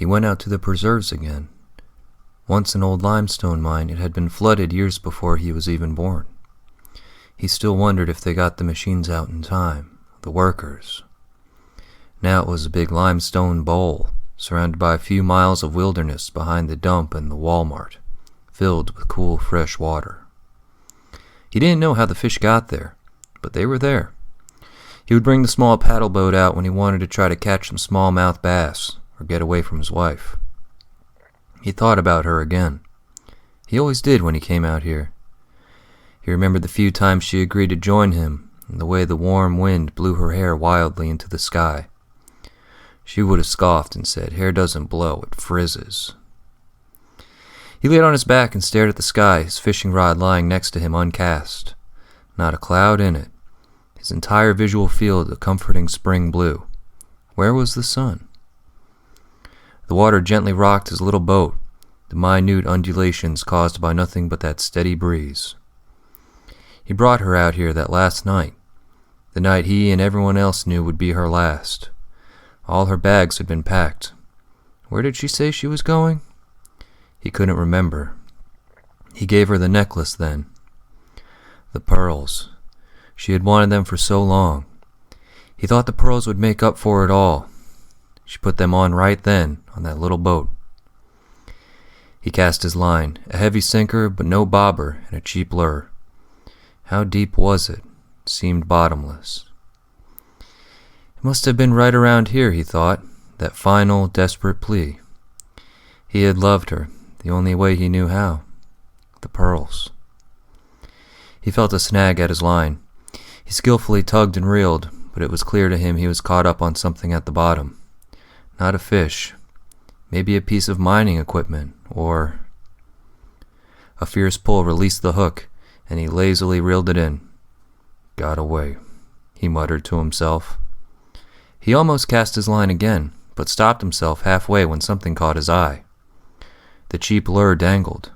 He went out to the preserves again. Once an old limestone mine, it had been flooded years before he was even born. He still wondered if they got the machines out in time, the workers. Now it was a big limestone bowl, surrounded by a few miles of wilderness behind the dump and the Walmart, filled with cool, fresh water. He didn't know how the fish got there, but they were there. He would bring the small paddle boat out when he wanted to try to catch some smallmouth bass or get away from his wife. He thought about her again. He always did when he came out here. He remembered the few times she agreed to join him and the way the warm wind blew her hair wildly into the sky. She would have scoffed and said, "Hair doesn't blow, it frizzes." He laid on his back and stared at the sky, his fishing rod lying next to him uncast. Not a cloud in it. His entire visual field a comforting spring blue. Where was the sun? The water gently rocked his little boat, the minute undulations caused by nothing but that steady breeze. He brought her out here that last night, the night he and everyone else knew would be her last. All her bags had been packed. Where did she say she was going? He couldn't remember. He gave her the necklace then. The pearls. She had wanted them for so long. He thought the pearls would make up for it all. She put them on right then, on that little boat. He cast his line, a heavy sinker but no bobber and a cheap lure. How deep was it? It seemed bottomless. It must have been right around here, he thought, that final, desperate plea. He had loved her, the only way he knew how. The pearls. He felt a snag at his line. He skillfully tugged and reeled, but it was clear to him he was caught up on something at the bottom. Not a fish. Maybe a piece of mining equipment, or... A fierce pull released the hook, and he lazily reeled it in. Got away, he muttered to himself. He almost cast his line again, but stopped himself halfway when something caught his eye. The cheap lure dangled,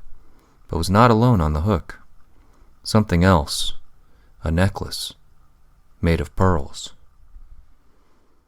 but was not alone on the hook. Something else. A necklace, made of pearls.